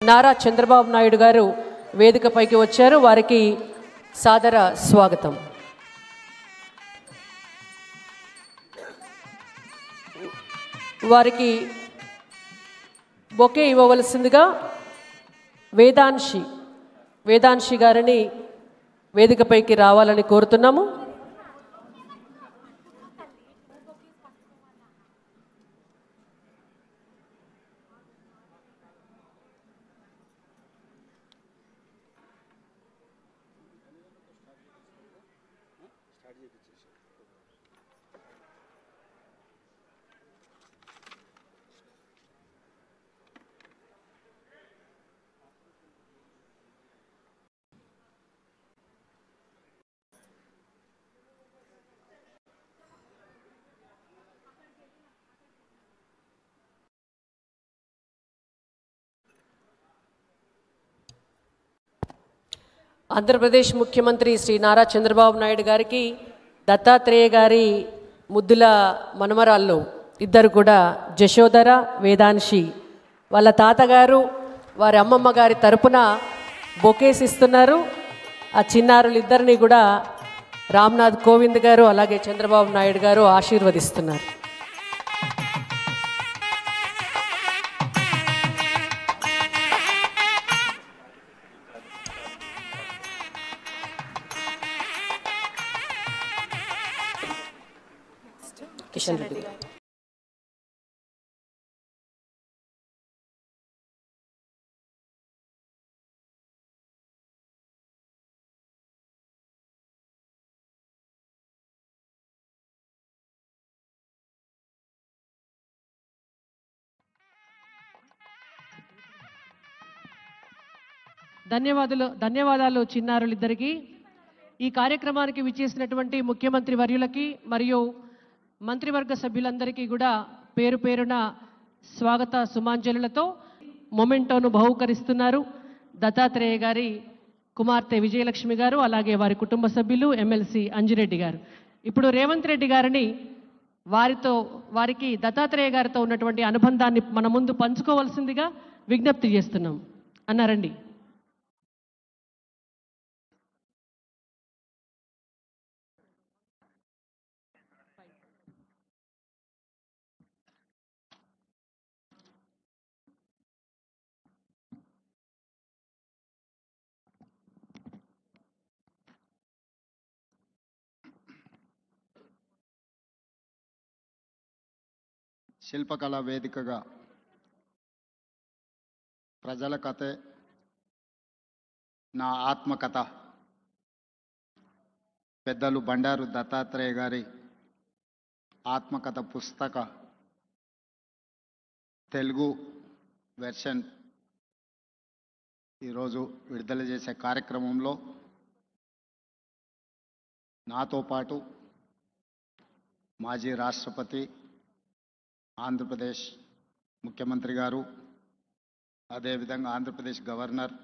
నారా చంద్రబాబు నాయుడు గారు వేదికపైకి వచ్చారు. వారికి సాదర స్వాగతం. వారికి బొకే ఇవ్వవలసిందిగా వేదాంశి గారిని వేదికపైకి రావాలని కోరుతున్నాము. ఆంధ్రప్రదేశ్ ముఖ్యమంత్రి శ్రీ నారా చంద్రబాబు నాయుడు గారికి దత్తాత్రేయ గారి ముద్దుల మనమరాళ్ళు ఇద్దరు కూడా జశోధర, వేదాంశి, వాళ్ళ తాతగారు వారి అమ్మమ్మ గారి తరపున బొకేస్ ఇస్తున్నారు. ఆ చిన్నారులు ఇద్దరిని కూడా రామ్నాథ్ కోవింద్ గారు అలాగే చంద్రబాబు నాయుడు గారు ఆశీర్వదిస్తున్నారు. కిషన్ రెడ్డి ధన్యవాదాలు చిన్నారులిద్దరికీ. ఈ కార్యక్రమానికి విచ్చేసినటువంటి ముఖ్యమంత్రి వర్యులకి మరియు మంత్రివర్గ సభ్యులందరికీ కూడా పేరు పేరున స్వాగత సుమాంజలులతో మొమెంటోను బహూకరిస్తున్నారు దత్తాత్రేయ గారి కుమార్తె విజయలక్ష్మి గారు, అలాగే వారి కుటుంబ సభ్యులు, ఎమ్మెల్సీ అంజిరెడ్డి గారు. ఇప్పుడు రేవంత్ రెడ్డి గారిని వారికి దత్తాత్రేయ గారితో ఉన్నటువంటి అనుబంధాన్ని మన ముందు పంచుకోవాల్సిందిగా విజ్ఞప్తి చేస్తున్నాం. అన్నారండి. శిల్పకళా వేదికగా ప్రజల కథే నా ఆత్మకథ పెద్దలు బండారు దత్తాత్రేయ గారి ఆత్మకథ పుస్తక తెలుగు వెర్షన్ ఈరోజు విడుదల చేసే కార్యక్రమంలో నాతో పాటు మాజీ రాష్ట్రపతి, ఆంధ్రప్రదేశ్ ముఖ్యమంత్రి గారు, అదేవిధంగా ఆంధ్రప్రదేశ్ గవర్నర్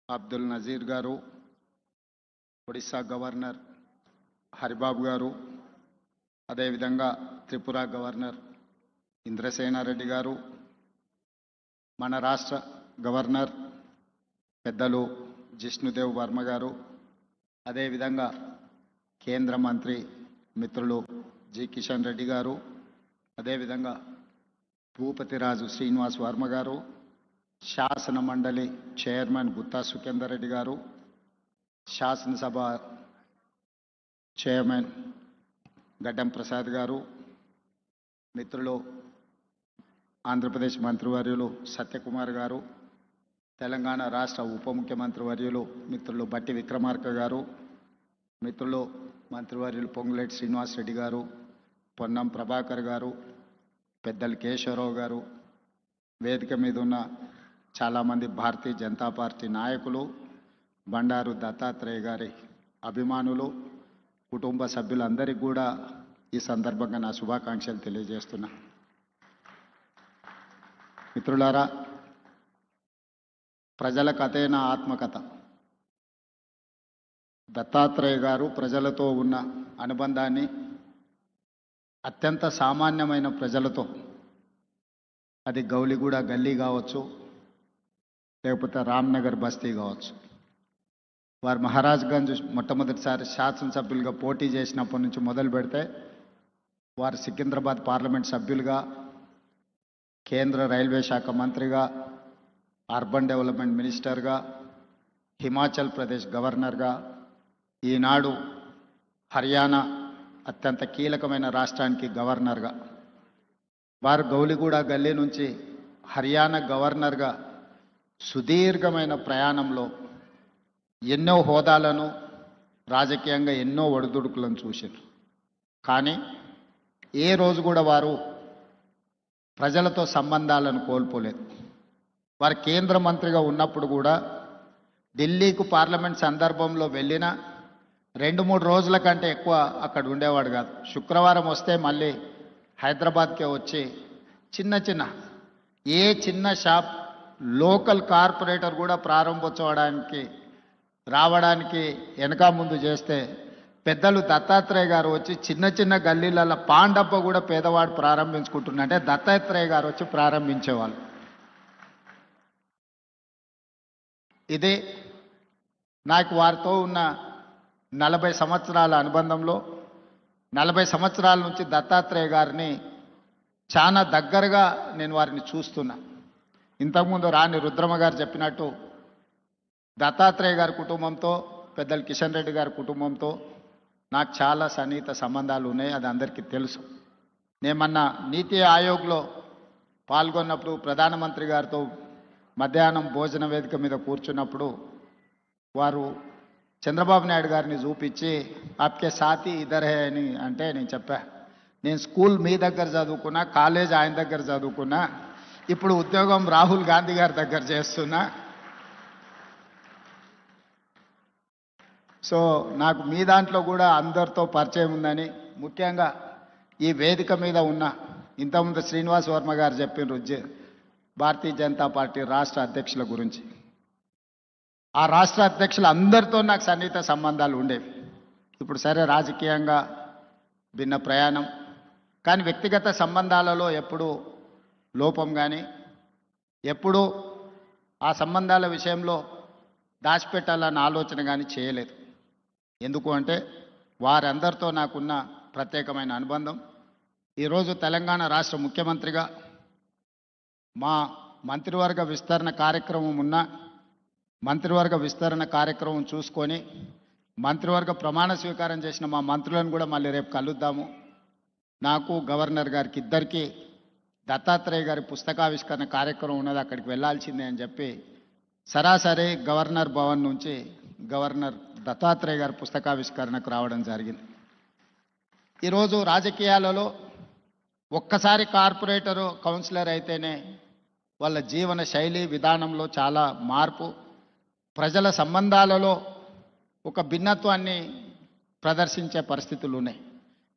అబ్దుల్ నజీర్ గారు, ఒడిశా గవర్నర్ హరిబాబు గారు, అదేవిధంగా త్రిపుర గవర్నర్ ఇంద్రసేనారెడ్డి గారు, మన రాష్ట్ర గవర్నర్ పెద్దలు జిష్ణుదేవ్ వర్మ గారు, అదేవిధంగా కేంద్ర మంత్రి మిత్రులు జి కిషన్ రెడ్డి గారు, అదేవిధంగా భూపతిరాజు శ్రీనివాస్ వర్మ గారు, శాసన మండలి చైర్మన్ గుత్తా సుఖేందర్ రెడ్డి గారు, శాసనసభ చైర్మన్ గడ్డం ప్రసాద్ గారు, మిత్రులు ఆంధ్రప్రదేశ్ మంత్రివర్యులు సత్యకుమార్ గారు, తెలంగాణ రాష్ట్ర ఉప ముఖ్యమంత్రి వర్యులు మిత్రులు బట్టి విక్రమార్క గారు, మిత్రులు మంత్రివర్యులు పొంగులేటి శ్రీనివాస్ రెడ్డి గారు, పొన్నం ప్రభాకర్ గారు, పెద్దలు కేశవరావు గారు, వేదిక మీద ఉన్న చాలామంది భారతీయ జనతా పార్టీ నాయకులు, బండారు దత్తాత్రేయ గారి అభిమానులు, కుటుంబ సభ్యులందరికీ కూడా ఈ సందర్భంగా నా శుభాకాంక్షలు తెలియజేస్తున్నా. మిత్రులారా, ప్రజల కథే నా ఆత్మకథ. దత్తాత్రేయ గారు ప్రజలతో ఉన్న అనుబంధాన్ని అత్యంత సామాన్యమైన ప్రజలతో, అది గౌలిగూడ గల్లీ కావచ్చు, లేకపోతే రామ్నగర్ బస్తీ కావచ్చు. వారు మహారాజ్గంజ్ మొట్టమొదటిసారి శాసనసభ్యులుగా పోటీ చేసినప్పటి నుంచి మొదలు పెడితే వారు సికింద్రాబాద్ పార్లమెంట్ సభ్యులుగా, కేంద్ర రైల్వే శాఖ మంత్రిగా, అర్బన్ డెవలప్మెంట్ మినిస్టర్గా, హిమాచల్ ప్రదేశ్ గవర్నర్గా, ఈనాడు హర్యానా అత్యంత కీలకమైన రాష్ట్రానికి గవర్నర్గా, వారు గౌలిగూడ గల్లీ నుంచి హర్యానా గవర్నర్గా సుదీర్ఘమైన ప్రయాణంలో ఎన్నో హోదాలను, రాజకీయంగా ఎన్నో ఒడిదుడుకులను చూశారు. కానీ ఏ రోజు కూడా వారు ప్రజలతో సంబంధాలను కోల్పోలేదు. వారు కేంద్ర మంత్రిగా ఉన్నప్పుడు కూడా ఢిల్లీకు పార్లమెంట్ సందర్భంలో వెళ్ళినా 2-3 రోజుల కంటే ఎక్కువ అక్కడ ఉండేవాడు కాదు. శుక్రవారం వస్తే మళ్ళీ హైదరాబాద్కే వచ్చి చిన్న షాప్ లోకల్ కార్పొరేటర్ కూడా ప్రారంభోత్సవానికి రావడానికి వెనక ముందు చేస్తే పెద్దలు దత్తాత్రేయ గారు వచ్చి చిన్న గల్లీలలో పాండప్ప కూడా పేదవాడు ప్రారంభించుకుంటున్నంటే దత్తాత్రేయ గారు వచ్చి ప్రారంభించేవాళ్ళు. ఇదే నాకు వారితో ఉన్న 40 సంవత్సరాల అనుబంధంలో 40 సంవత్సరాల నుంచి దత్తాత్రేయ గారిని చాలా దగ్గరగా నేను వారిని చూస్తున్నా. ఇంతకుముందు రాణి రుద్రమ గారు చెప్పినట్టు దత్తాత్రేయ గారి కుటుంబంతో, పెద్దలు కిషన్ రెడ్డి గారి కుటుంబంతో నాకు చాలా సన్నిహిత సంబంధాలు ఉన్నాయి. అది అందరికీ తెలుసు. నేను మొన్న నీతి ఆయోగ్లో పాల్గొన్నప్పుడు ప్రధానమంత్రి గారితో మధ్యాహ్నం భోజన వేదిక మీద కూర్చున్నప్పుడు వారు చంద్రబాబు నాయుడు గారిని చూపించి ఆప్కే సాథీ ఇదర్ హే అని అంటే నేను చెప్పా, నేను స్కూల్ మీ దగ్గర చదువుకున్నా, కాలేజ్ ఆయన దగ్గర చదువుకున్నా, ఇప్పుడు ఉద్యోగం రాహుల్ గాంధీ గారి దగ్గర చేస్తున్నా. సో నాకు మీ దాంట్లో కూడా అందరితో పరిచయం ఉందని, ముఖ్యంగా ఈ వేదిక మీద ఉన్న ఇంతకుముందు శ్రీనివాస్ వర్మ గారు చెప్పిన భారతీయ జనతా పార్టీ రాష్ట్ర అధ్యక్షుల గురించి. ఆ రాష్ట్ర అధ్యక్షులు అందరితో నాకు సన్నిహిత సంబంధాలు ఉండేవి. ఇప్పుడు సరే రాజకీయంగా భిన్న ప్రయాణం, కానీ వ్యక్తిగత సంబంధాలలో ఎప్పుడూ లోపం కానీ, ఎప్పుడూ ఆ సంబంధాల విషయంలో దాచిపెట్టాలన్న ఆలోచన కానీ చేయలేదు. ఎందుకు అంటే వారందరితో నాకున్న ప్రత్యేకమైన అనుబంధం. ఈరోజు తెలంగాణ రాష్ట్ర ముఖ్యమంత్రిగా మా మంత్రివర్గ విస్తరణ కార్యక్రమం ఉన్న మంత్రివర్గ విస్తరణ కార్యక్రమం చూసుకొని మంత్రివర్గ ప్రమాణ స్వీకారం చేసిన మా మంత్రులను కూడా మళ్ళీ రేపు కలుద్దాము. నాకు గవర్నర్ గారికి ఇద్దరికీ దత్తాత్రేయ గారి పుస్తకావిష్కరణ కార్యక్రమం ఉన్నది, అక్కడికి వెళ్ళాల్సిందే అని చెప్పి సరాసరి గవర్నర్ భవన్ నుంచి గవర్నర్ దత్తాత్రేయ గారి పుస్తకావిష్కరణకు రావడం జరిగింది. ఈరోజు రాజకీయాలలో ఒక్కసారి కార్పొరేటరు, కౌన్సిలర్ అయితేనే వాళ్ళ జీవన శైలి విధానంలో చాలా మార్పు, ప్రజల సంబంధాలలో ఒక భిన్నత్వాన్ని ప్రదర్శించే పరిస్థితులు ఉన్నాయి.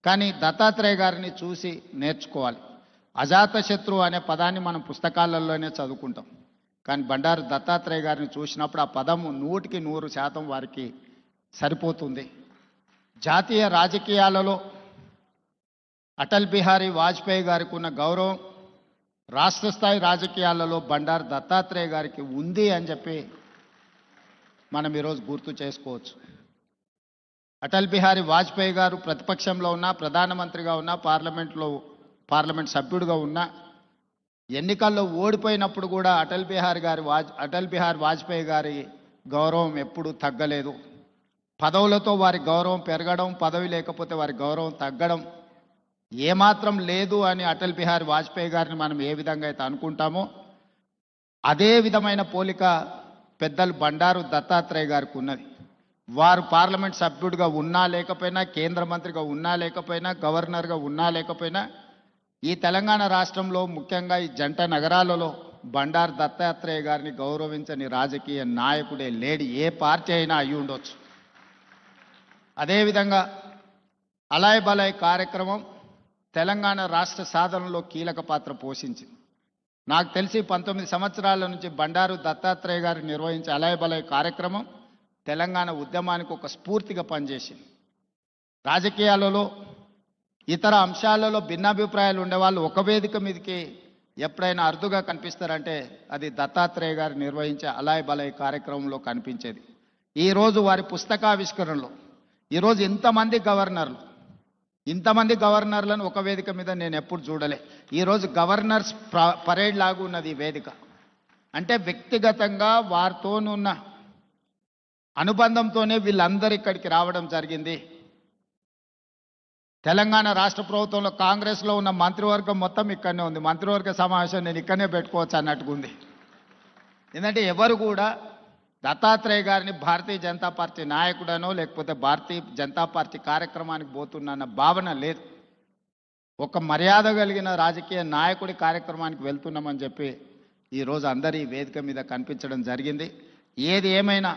కానీ దత్తాత్రేయ గారిని చూసి నేర్చుకోవాలి. అజాతశత్రు అనే పదాన్ని మనం పుస్తకాలలోనే చదువుకుంటాం, కానీ బండారు దత్తాత్రేయ గారిని చూసినప్పుడు ఆ పదము 100% వారికి సరిపోతుంది. జాతీయ రాజకీయాలలో అటల్ బిహారీ వాజ్పేయి గారికి ఉన్న గౌరవం రాష్ట్ర స్థాయి రాజకీయాలలో బండారు దత్తాత్రేయ గారికి ఉంది అని చెప్పి మనం ఈరోజు గుర్తు చేసుకోవచ్చు. అటల్ బిహారీ వాజ్పేయి గారు ప్రతిపక్షంలో ఉన్న, ప్రధానమంత్రిగా ఉన్న, పార్లమెంట్ సభ్యుడిగా ఉన్న, ఎన్నికల్లో ఓడిపోయినప్పుడు కూడా అటల్ బిహారీ వాజ్పేయి గారి గౌరవం ఎప్పుడూ తగ్గలేదు. పదవులతో వారి గౌరవం పెరగడం, పదవి లేకపోతే వారి గౌరవం తగ్గడం ఏమాత్రం లేదు అని అటల్ బిహారీ వాజ్పేయి గారిని మనం ఏ విధంగా అయితే అనుకుంటామో అదే విధమైన పోలిక పెద్దలు బండారు దత్తాత్రేయ గారికి ఉన్నది. వారు పార్లమెంట్ సభ్యుడిగా ఉన్నా లేకపోయినా, కేంద్ర మంత్రిగా ఉన్నా లేకపోయినా, గవర్నర్గా ఉన్నా లేకపోయినా, ఈ తెలంగాణ రాష్ట్రంలో ముఖ్యంగా ఈ జంట నగరాలలో బండారు దత్తాత్రేయ గారిని గౌరవించని రాజకీయ నాయకుడే లేడి, ఏ పార్టీ అయినా అయి ఉండొచ్చు. అదేవిధంగా అలాయ్ బలాయ్ కార్యక్రమం తెలంగాణ రాష్ట్ర సాధనలో కీలక పాత్ర పోషించింది. నాకు తెలిసి 19 సంవత్సరాల నుంచి బండారు దత్తాత్రేయ గారు నిర్వహించే అలాయ్ బలాయ్ కార్యక్రమం తెలంగాణ ఉద్యమానికి ఒక స్ఫూర్తిగా పనిచేసింది. రాజకీయాలలో ఇతర అంశాలలో భిన్నాభిప్రాయాలు ఉండేవాళ్ళు ఒక వేదిక మీదకి ఎప్పుడైనా అరుదుగా కనిపిస్తారంటే అది దత్తాత్రేయ గారు నిర్వహించే అలాయ్ బలాయ్ కార్యక్రమంలో కనిపించేది. ఈరోజు వారి పుస్తకావిష్కరణలో ఈరోజు ఇంతమంది గవర్నర్లను ఒక వేదిక మీద నేను ఎప్పుడు చూడలే. ఈరోజు గవర్నర్స్ పరేడ్ లాగా ఉన్నది ఈ వేదిక. అంటే వ్యక్తిగతంగా వారితోనున్న అనుబంధంతోనే వీళ్ళందరూ ఇక్కడికి రావడం జరిగింది. తెలంగాణ రాష్ట్ర ప్రభుత్వంలో కాంగ్రెస్లో ఉన్న మంత్రివర్గం మొత్తం ఇక్కడనే ఉంది. మంత్రివర్గ సమావేశం నేను ఇక్కడనే పెట్టుకోవచ్చు అన్నట్టుగా ఉంది. ఎందుకంటే ఎవరు కూడా దత్తాత్రేయ గారిని భారతీయ జనతా పార్టీ నాయకుడనో లేకపోతే భారతీయ జనతా పార్టీ కార్యక్రమానికి పోతున్న భావన లేదు. ఒక మర్యాద కలిగిన రాజకీయ నాయకుడి కార్యక్రమానికి వెళ్తున్నామని చెప్పి ఈరోజు అందరి వేదిక మీద కనిపించడం జరిగింది. ఏది ఏమైనా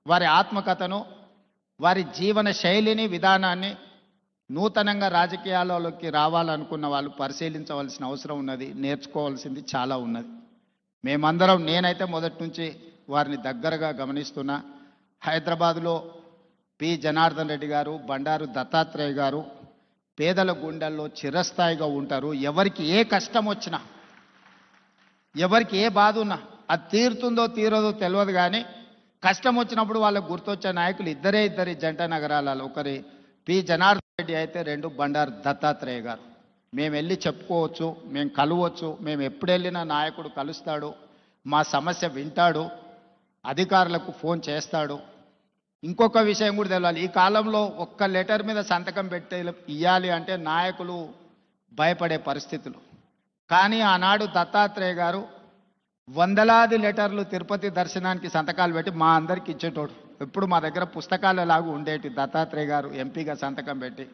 వారి ఆత్మకథను, వారి జీవన శైలిని, విధానాన్ని నూతనంగా రాజకీయాలలోకి రావాలనుకున్న వాళ్ళు పరిశీలించవలసిన అవసరం ఉన్నది. నేర్చుకోవాల్సింది చాలా ఉన్నది. మేమందరం, నేనైతే మొదటి నుంచి వారిని దగ్గరగా గమనిస్తున్నా. హైదరాబాదులో పి జనార్దన్ రెడ్డి గారు, బండారు దత్తాత్రేయ గారు పేదల గుండెల్లో చిరస్థాయిగా ఉంటారు. ఎవరికి ఏ కష్టం వచ్చినా, ఎవరికి ఏ బాధ ఉన్నా అది తీరుతుందో తీరదో తెలియదు, కానీ కష్టం వచ్చినప్పుడు వాళ్ళకు గుర్తొచ్చే నాయకులు ఇద్దరి జంట నగరాలలో. ఒకరి పి జనార్దన్ రెడ్డి అయితే, రెండు బండారు దత్తాత్రేయ గారు. మేము వెళ్ళి చెప్పుకోవచ్చు, మేము కలవచ్చు, మేము ఎప్పుడు వెళ్ళినా నాయకుడు కలుస్తాడు, మా సమస్య వింటాడు, అధికారులకు ఫోన్ చేస్తాడు. ఇంకొక విషయం కూడా తెలియాలి, ఈ కాలంలో ఒక్క లెటర్ మీద సంతకం పెట్టి ఇవ్వాలి అంటే నాయకులు భయపడే పరిస్థితులు. కానీ ఆనాడు దత్తాత్రేయ గారు వందలాది లెటర్లు తిరుపతి దర్శనానికి సంతకాలు పెట్టి మా అందరికి ఇచ్చేటోడు. ఎప్పుడు మా దగ్గర పుస్తకాలు ఎలాగూ ఉండేటి. దత్తాత్రేయ గారు ఎంపీగా సంతకం పెట్టి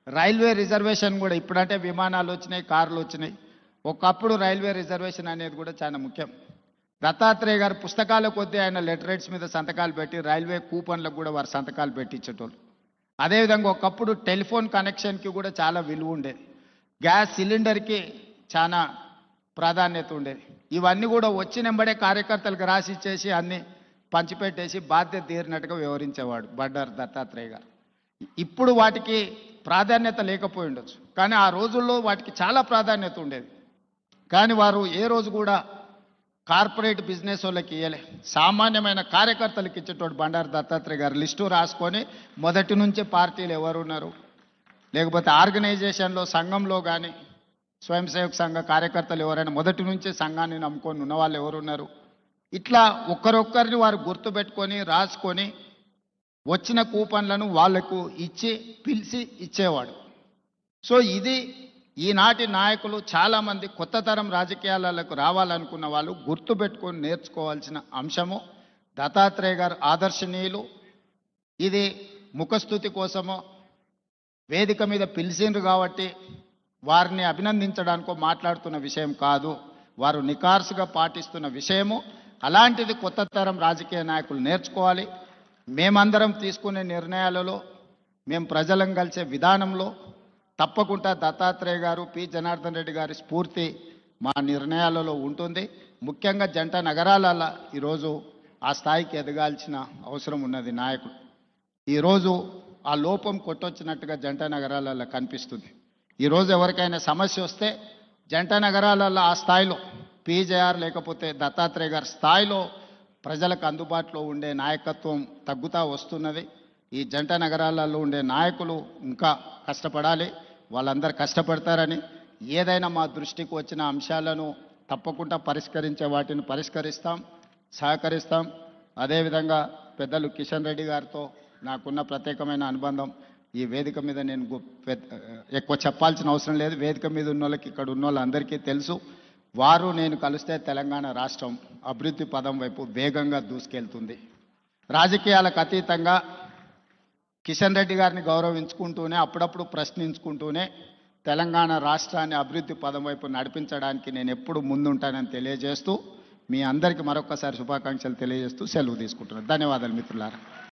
రైల్వే రిజర్వేషన్ కూడా, ఇప్పుడంటే విమానాలు వచ్చినాయి, కార్లు వచ్చినాయి, ఒకప్పుడు రైల్వే రిజర్వేషన్ అనేది కూడా చాలా ముఖ్యం. దత్తాత్రేయ గారు పుస్తకాల కొద్దీ ఆయన లెటరేట్స్ మీద సంతకాలు పెట్టి రైల్వే కూపన్లకు కూడా వారు సంతకాలు పెట్టించేటోళ్ళు. అదేవిధంగా ఒకప్పుడు టెలిఫోన్ కనెక్షన్కి కూడా చాలా విలువ ఉండేది. గ్యాస్ సిలిండర్కి చాలా ప్రాధాన్యత ఉండేది. ఇవన్నీ కూడా వచ్చినెంబడే కార్యకర్తలకు రాసి ఇచ్చేసి అన్నీ పంచిపెట్టేసి బాధ్యత తీరినట్టుగా వివరించేవాడు బండారు దత్తాత్రేయ గారు. ఇప్పుడు వాటికి ప్రాధాన్యత లేకపోయి ఉండొచ్చు, కానీ ఆ రోజుల్లో వాటికి చాలా ప్రాధాన్యత ఉండేది. కానీ వారు ఏ రోజు కూడా కార్పొరేట్ బిజినెస్ వాళ్ళకి ఇవ్వలే, సామాన్యమైన కార్యకర్తలకు ఇచ్చేటోడు బండారు దత్తాత్రేయ గారు. లిస్టు రాసుకొని మొదటి నుంచే పార్టీలు ఎవరు ఉన్నారు, లేకపోతే ఆర్గనైజేషన్లో సంఘంలో కానీ స్వయం సేవక సంఘ కార్యకర్తలు ఎవరైనా మొదటి నుంచే సంఘాన్ని నమ్ముకొని ఉన్న వాళ్ళు ఎవరున్నారు, ఇట్లా ఒక్కరొక్కరిని వారు గుర్తుపెట్టుకొని రాసుకొని వచ్చిన కూపన్లను వాళ్లకు ఇచ్చి పిలిచి ఇచ్చేవాడు. సో ఇది ఈనాటి నాయకులు చాలామంది కొత్త తరం రాజకీయాలకు రావాలనుకున్న వాళ్ళు గుర్తుపెట్టుకొని నేర్చుకోవాల్సిన అంశము. దత్తాత్రేయ గారు ఆదర్శనీయులు. ఇది ముఖస్థుతి కోసమో వేదిక మీద పిలిచిండ్రు కాబట్టి వారిని అభినందించడానికో మాట్లాడుతున్న విషయం కాదు, వారు నికార్సుగా పాటిస్తున్న విషయము. అలాంటిది కొత్త తరం రాజకీయ నాయకులు నేర్చుకోవాలి. మేమందరం తీసుకునే నిర్ణయాలలో, మేము ప్రజలను కలిసే విధానంలో తప్పకుండా దత్తాత్రేయ గారు, పి జనార్దన్ రెడ్డి గారి స్ఫూర్తి మా నిర్ణయాలలో ఉంటుంది. ముఖ్యంగా జంట నగరాలలో ఈరోజు ఆ స్థాయికి ఎదగాల్సిన అవసరం ఉన్నది నాయకుడు. ఈరోజు ఆ లోపం కొట్టొచ్చినట్టుగా జంట నగరాలలో కనిపిస్తుంది. ఈరోజు ఎవరికైనా సమస్య వస్తే జంట నగరాలలో ఆ స్థాయిలో పీజేఆర్ లేకపోతే దత్తాత్రేయ గారి స్థాయిలో ప్రజలకు అందుబాటులో ఉండే నాయకత్వం తగ్గుతూ వస్తున్నది. ఈ జంట నగరాలలో ఉండే నాయకులు ఇంకా కష్టపడాలి. వాళ్ళందరూ కష్టపడతారని, ఏదైనా మా దృష్టికి వచ్చిన అంశాలను తప్పకుండా పరిష్కరించే వాటిని పరిష్కరిస్తాం, సహకరిస్తాం. అదేవిధంగా పెద్దలు కిషన్ రెడ్డి గారితో నాకున్న ప్రత్యేకమైన అనుబంధం ఈ వేదిక మీద నేను ఎక్కువ చెప్పాల్సిన అవసరం లేదు. వేదిక మీద ఉన్న వాళ్ళకి, ఇక్కడ ఉన్న వాళ్ళందరికీ తెలుసు. వారు నేను కలిస్తే తెలంగాణ రాష్ట్రం అభివృద్ధి పదం వైపు వేగంగా దూసుకెళ్తుంది. రాజకీయాలకు అతీతంగా కిషన్ రెడ్డి గారిని గౌరవించుకుంటూనే, అప్పుడప్పుడు ప్రశ్నించుకుంటూనే తెలంగాణ రాష్ట్రాన్ని అభివృద్ధి పదం వైపు నడిపించడానికి నేను ఎప్పుడు ముందుంటానని తెలియజేస్తూ, మీ అందరికీ మరొకసారి శుభాకాంక్షలు తెలియజేస్తూ సెలవు తీసుకుంటున్నాను. ధన్యవాదాలు మిత్రులారా.